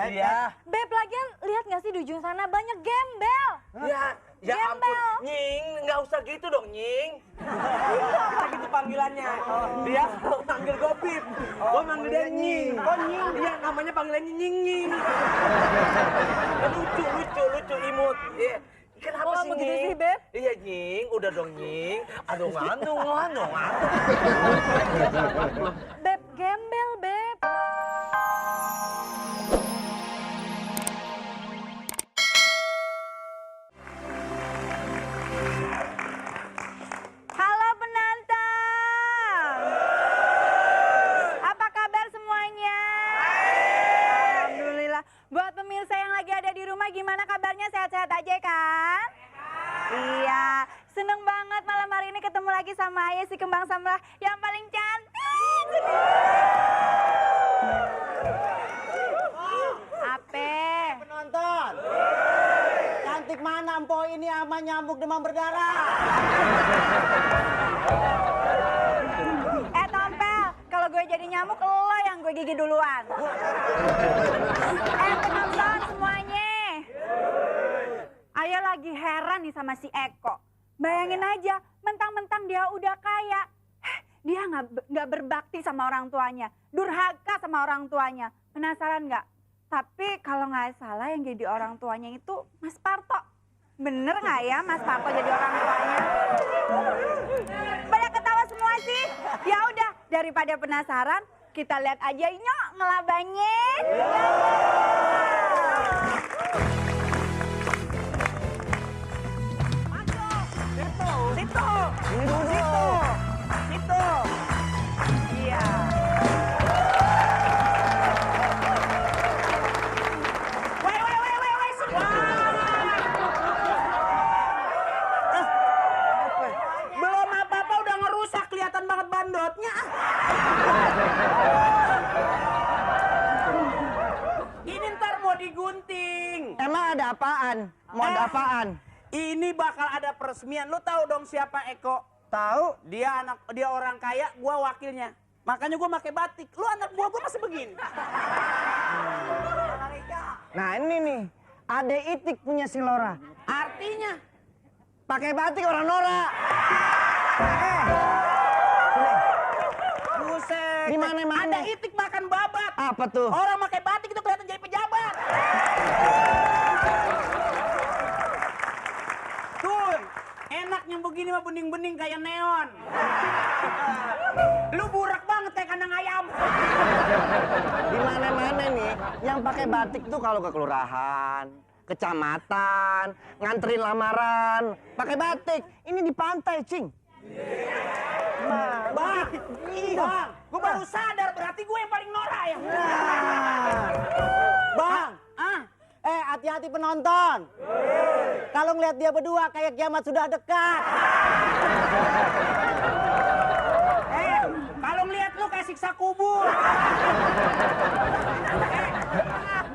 Iya. Beb, lagian lihat nggak sih di ujung sana banyak gembel. Ya ampun, Nying, nggak usah gitu dong, Nying. Apa gitu panggilannya? Dia manggil gue Bib, gue manggil dia Nying. Oh Nying, dia namanya panggilannya Nying. Lucu, imut. Iya. Kenapa sih, begitu Nying? sih, Beb? Iya, Nying, udah dong, Nying. Aduh, ngandung. Beb, gembel, Beb. Halo penonton. Apa kabar semuanya? Alhamdulillah. Buat pemirsa yang lagi ada di rumah, gimana kabarnya? Sehat-sehat aja kan? Iya, seneng banget malam hari ini ketemu lagi sama Ayah si kembang samrah yang paling cantik. Ape? Penonton, cantik mana empo ini sama nyamuk demam berdarah? Tompel, kalau gue jadi nyamuk, lo yang gue gigit duluan. Penonton semuanya. Ayah lagi heran nih sama si Eko. Bayangin aja, mentang-mentang dia udah kaya. Dia nggak berbakti sama orang tuanya. Durhaka sama orang tuanya. Penasaran nggak? Tapi kalau nggak salah yang jadi orang tuanya itu Mas Parto. Bener nggak ya Mas Parto jadi orang tuanya? Pada ketawa semua sih. Ya udah, daripada penasaran, kita lihat aja nyok ngelabanya. Situ. Iya. Belum apa-apa udah ngerusak, kelihatan banget bandotnya. Ini ntar mau digunting. Emang ada apaan? Mau ada apaan? Ini bakal ada peresmian. Lu tahu dong siapa Eko? Tahu? Dia orang kaya, gua wakilnya. Makanya gua pakai batik. Lu anak gua masih begini. Nah ini nih, Ade Itik punya si Lora. Artinya Pakai batik orang Nora. buset. Di mana-mana. Ada itik makan babat. Apa tuh? Orang pakai batik itu kelihatan jadi pejabat. Tuh, enaknya begini mah bening-bening kayak neon. Lu burak banget kayak kandang ayam. Di mana-mana nih, yang pakai batik tuh kalau ke kelurahan, kecamatan, nganterin lamaran, pakai batik. Ini di pantai, Cing. Bang, gue baru sadar berarti gue yang paling norak ya. Bang, Hati-hati penonton. Kalau ngeliat dia berdua kayak kiamat sudah dekat. Kalau ngeliat lu kayak siksa kubur.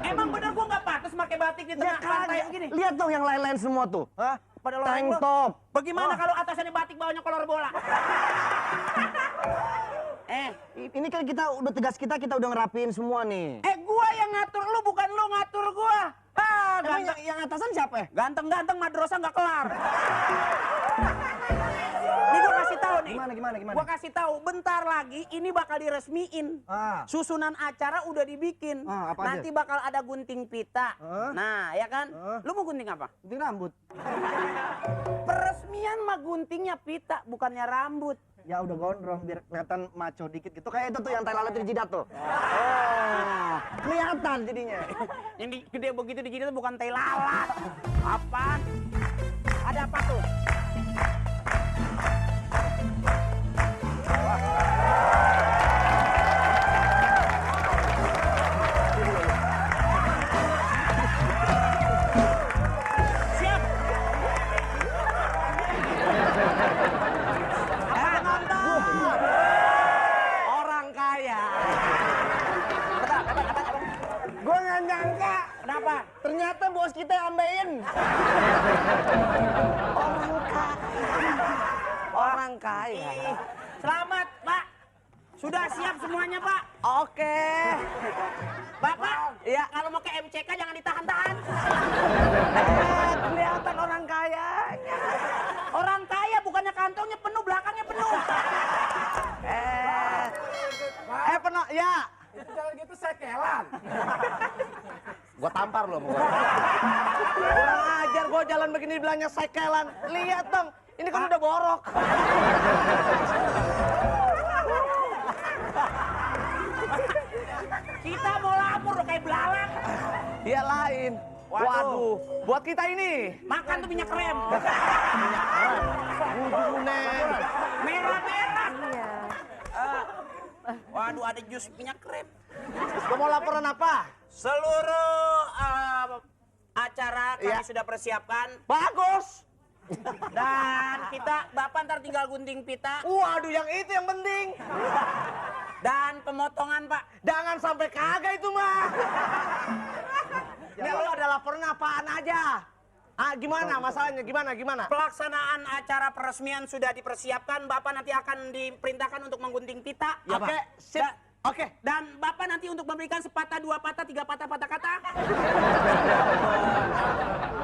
Emang bener gue nggak pantas pakai batik di tengah pantai begini. lihat dong yang lain-lain semua tuh. Hah? Pada Tank lu. top. Bagaimana kalau atasannya batik bawahnya kolor bola? Ini kan kita udah tugas kita udah ngerapiin semua nih. Gua yang ngatur lu, bukan lu ngatur gua. Emang yang atasan siapa ya? Ganteng-ganteng madrosa nggak kelar. Nih gua kasih tahu nih. Gimana? Gua kasih tahu, bentar lagi ini bakal diresmiin. Susunan acara udah dibikin. Apa Nanti bakal ada gunting pita. Nah, ya kan? Lu mau gunting apa? Gunting rambut. Peresmian mah guntingnya pita, bukannya rambut. Ya udah gondrong biar kelihatan maco dikit gitu. Kayak itu tuh yang tai lalat di jidat tuh. Oh, kelihatan jadinya. Yang gede begitu di jidat bukan tai lalat. Apaan? Ada apa tuh? Siap. Orang kaya. Gue nggak nyangka. Kenapa? Ternyata bos kita ambein. Orang kaya. Selamat, Pak. Sudah siap semuanya, Pak. Oke. Bapak, Iya. kalau mau ke MCK jangan ditahan-tahan. Kelihatan orang kayanya. Orang kaya bukannya kantongnya penuh, belakangnya penuh. Pernah, ya. Itu jalan gitu sekelan. Gua tampar lo sama gua. Kurang ajar gua jalan begini bilangnya sekelan. Lihat dong, ini kan udah borok. Kita mau lapor udah kayak belalang. Dia lain. Waduh, buat kita ini. Makan tuh minyak krem. Merah-merah. Iya. Waduh, ada jus minyak krem. Gua mau laporan apa? Seluruh acara kami Iya. sudah persiapkan. Bagus. Dan Bapak ntar tinggal gunting pita. Waduh, yang itu yang penting. Dan pemotongan, Pak. Jangan sampai kagak itu mah. Ini lo ada laporan apaan aja? Gimana masalahnya? Gimana? Pelaksanaan acara peresmian sudah dipersiapkan. Bapak nanti akan diperintahkan untuk menggunting pita. Oke, sip. Oke. Dan Bapak nanti untuk memberikan sepatah, dua patah, tiga patah kata.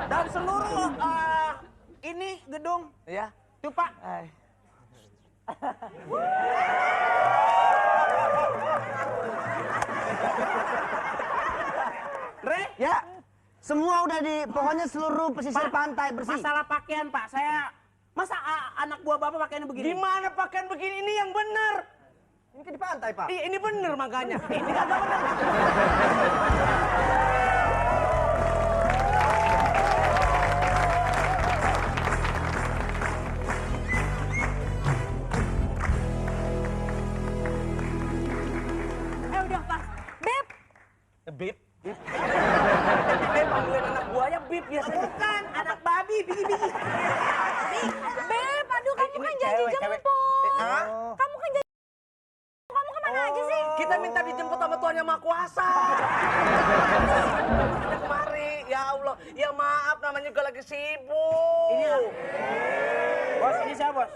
Dan seluruh ini gedung. Ya. Tuh, Pak. Re, Ya, semua udah pokoknya seluruh pesisir Pak, pantai bersih. masalah pakaian, Pak. Masa anak buah Bapak pakaiannya begini? Gimana pakaian begini? Ini yang benar. Ini kan di pantai, Pak. Ini benar makanya. Ini kagak benar. Udah pas. Beb, Bib. Panggilan anak buahnya Bib biasanya. Bukan, anak babi, bigi-bigi. Beb, aduh kamu kan janji cewek. jemput. Hah? Kamu kan janji. Kamu kemana aja sih? Kita minta dijemput sama Tuhan Yang Maha Kuasa. Kita kemari, ya Allah. Ya maaf, namanya juga lagi sibuk. Ini ya? Bos, ini siapa, Bos?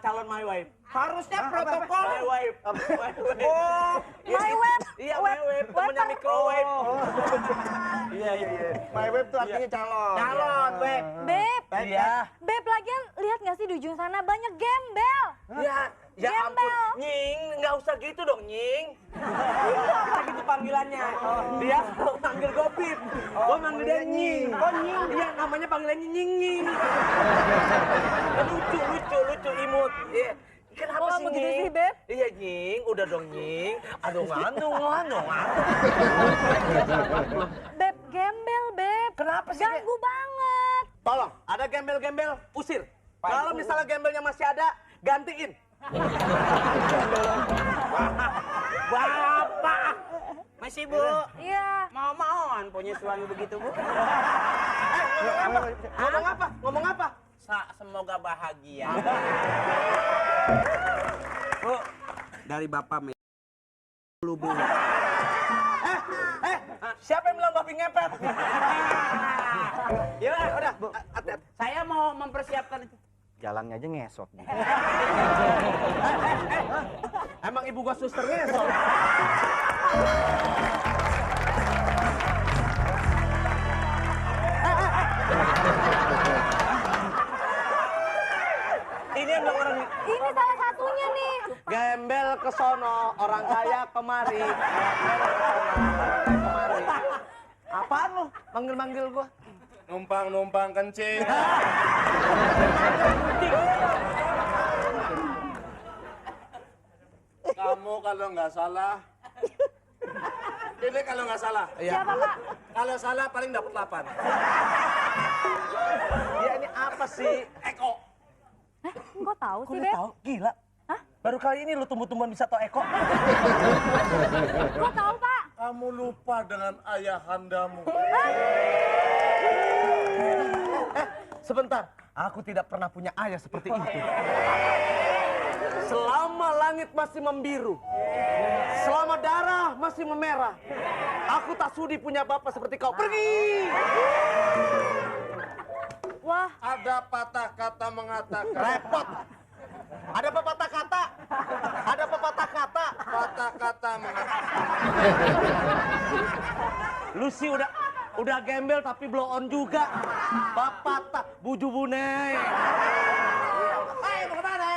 Calon my wife. Harusnya protokol. My wife. Oh, My web. Iya, my wife. Temennya microwave. Iya. My web tuh artinya calon. calon, Beb. Beb, Iya. Beb lagian lihat nggak sih di ujung sana banyak gembel. Ya ampun. Gembel. Nying, nggak usah gitu dong, Nying. Apa gitu panggilannya? Dia manggil gue Bib. Gue manggil dia Nying. Oh, Nying. Iya, namanya panggilannya Nying. Lucu, imut. Iya. Kenapa Oh, sih, begitu Nying? sih, Beb? Iya, Nying. Udah dong, Nying. Aduh, ngandung. Beb gembel, Beb. Kenapa sih, Ganggu banget. Tolong, ada gembel-gembel, usir. Kalau misalnya gembelnya masih ada, gantiin. Bapak. Masih, Bu. Iya. Mau-mauan punya suami begitu, Bu. Ngomong apa? Semoga bahagia. Bu, dari Bapak dulu, Bu. Siapa yang bilang babi ngepet? Ya udah, Bu. Saya mau mempersiapkan itu. Jalannya aja ngesot. Emang ibu gua susternya so. Ini emang orang Ini salah satunya nih. gembel ke sono, orang kaya kemari. Gembel ke sono, orang kaya kemari. Apaan lu? Manggil-manggil gua. Numpang kencing. Kamu kalau nggak salah, ini kalau nggak salah. Siapa, Pak? Kalau salah paling dapat 8. Ya ini apa sih? Eko. Kok tahu Kok sih, lu Beb? tahu? Gila. Hah? Baru kali ini lu tumbuh-tumbuhan bisa tau Eko. Kok tahu, Pak? Kamu lupa dengan ayahandamu. Sebentar, aku tidak pernah punya ayah seperti itu. Selama langit masih membiru, selama darah masih memerah, aku tak sudi punya bapak seperti kau. Pergi! Wah, Ada patah kata mengatakan. Repot. Ada pepatah kata. Ada pepatah kata Lu sih udah gembel tapi blow on juga. Bapak tak buju bune. Ayo mau kemana?